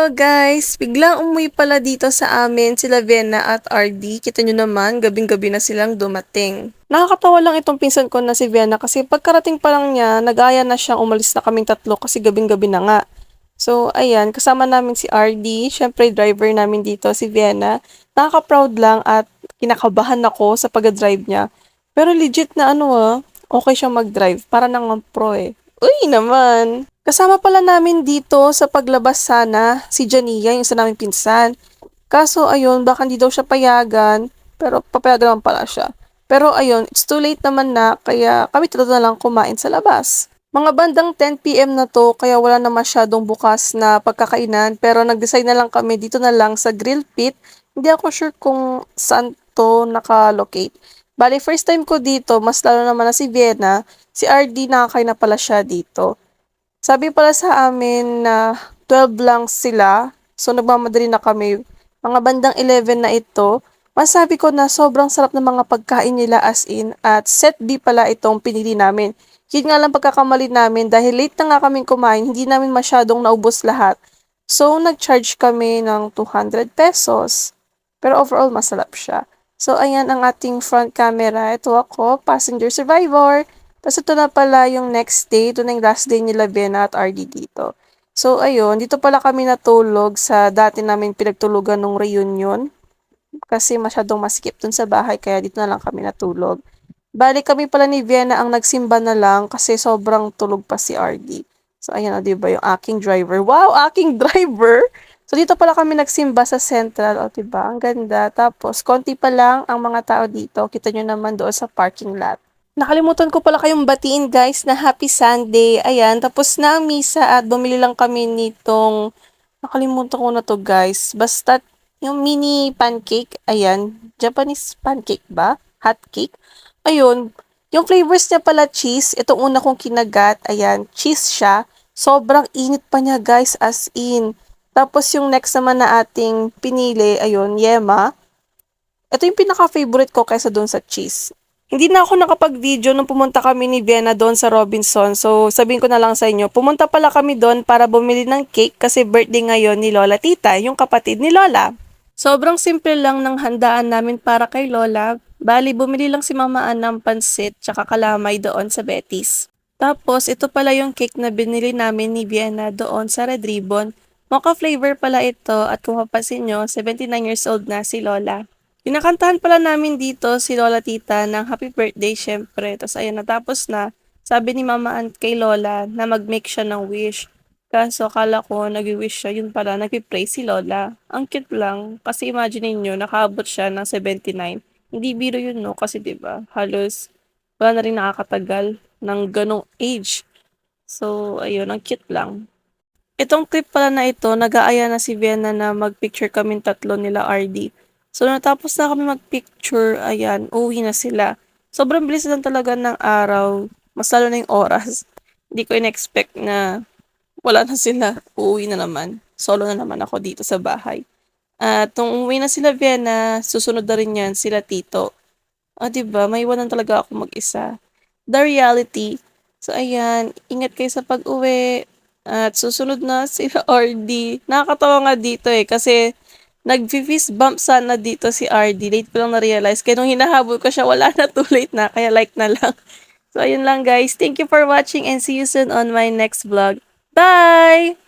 Hello guys! Biglang umuwi pala dito sa amin sila Venna at RD. Kita nyo naman, gabing-gabi na silang dumating. Nakakatawa lang itong pinsan ko na si Venna kasi pagkarating pa lang niya, nag-aya na siyang umalis na kaming tatlo kasi gabing-gabi na nga. So, ayan, kasama namin si RD, syempre driver namin dito si Venna. Nakaka-proud lang at kinakabahan ako sa pag-drive niya. Pero legit na okay siya mag-drive. Para nang pro eh. Uy naman! Kasama pala namin dito sa paglabas sana si Jania, yung isa naming pinsan. Kaso ayun, baka hindi daw siya payagan, pero papayagan naman pala siya. Pero ayun, it's too late naman na, kaya kami tatlo na lang kumain sa labas. Mga bandang 10 p.m. na to, kaya wala na masyadong bukas na pagkakainan, pero nag-decide na lang kami dito na lang sa grill pit. Hindi ako sure kung saan to nakalocate. Bali, first time ko dito, mas lalo naman na si Vienna, si RD nakakain na pala siya dito. Sabi pala sa amin na 12 lang sila. So nagmamadali na kami. Mga bandang 11 na ito. Masabi ko na sobrang sarap ng mga pagkain nila as in. At set B pala itong pinili namin. Yun nga lang pagkakamali namin dahil late na nga kaming kumain. Hindi namin masyadong naubos lahat. So nag-charge kami ng 200 pesos. Pero overall masarap siya. So ayan ang ating front camera. Ito ako, passenger survivor. Tapos ito na pala yung next day, ito na yung last day nila Vienna at RD dito. So ayun, dito pala kami natulog sa dati namin pinagtulugan nung reunion. Kasi masyadong masikip dun sa bahay, kaya dito na lang kami natulog. Balik kami pala ni Vienna ang nagsimba na lang kasi sobrang tulog pa si RD. So ayan o, diba yung aking driver. Wow, aking driver! So dito pala kami nagsimba sa Central, o diba? Ang ganda. Tapos konti pa lang ang mga tao dito. Kita nyo naman doon sa parking lot. Nakalimutan ko pala kayong batiin guys na happy Sunday. Ayan, tapos na ang misa at bumili lang kami nitong, nakalimutan ko na to guys. Basta yung mini pancake, ayan, Japanese pancake ba? Hot cake. Ayun, yung flavors niya pala cheese. Itong una kong kinagat, ayan, cheese siya. Sobrang init pa niya guys, as in. Tapos yung next naman na ating pinili, ayun, yema. Ito yung pinaka-favorite ko kaysa doon sa cheese. Hindi na ako nakapag-video nung pumunta kami ni Vienna doon sa Robinson. So, sabihin ko na lang sa inyo, pumunta pala kami doon para bumili ng cake kasi birthday ngayon ni Lola Tita, yung kapatid ni Lola. Sobrang simple lang ng handaan namin para kay Lola. Bali, bumili lang si Mama Ann ng pansit tsaka kalamay doon sa Betty's. Tapos, ito pala yung cake na binili namin ni Vienna doon sa Red Ribbon. Mocha flavor pala ito at kung mapapansin nyo, 79 years old na si Lola. Kinakantahan pala namin dito si Lola Tita ng happy birthday syempre. Tapos ayun, natapos na. Sabi ni Mama Aunt kay Lola na mag-make siya ng wish. Kaso akala ko nag-wish siya, yun pala, nag-pray si Lola. Ang cute lang, kasi imagine niyo nakaabot siya ng 79. Hindi biro yun no, kasi 'di ba halos wala na rin nakakatagal ng ganong age. So ayun, ang cute lang. Itong clip pala na ito, nag-aaya na si Vienna na mag-picture kaming tatlo nila RD. So, natapos na kami mag-picture, ayan, uwi na sila. Sobrang bilis lang talaga ng araw, mas lalo na yung oras. Hindi ko in-expect na wala na sila, uuwi na naman. Solo na naman ako dito sa bahay. At nung umuwi na sila Vienna, susunod na rin yan sila Tito. Diba, may iwanan talaga ako mag-isa. The reality. So, ayan, ingat kayo sa pag-uwi. At susunod na sila RD. Nakakatawa nga dito kasi nag-fist bump sana dito si RD. Late ko lang na-realize. Kaya nung hinahabol ko siya, wala na, too late na. Kaya like na lang. So, ayun lang guys. Thank you for watching and see you soon on my next vlog. Bye!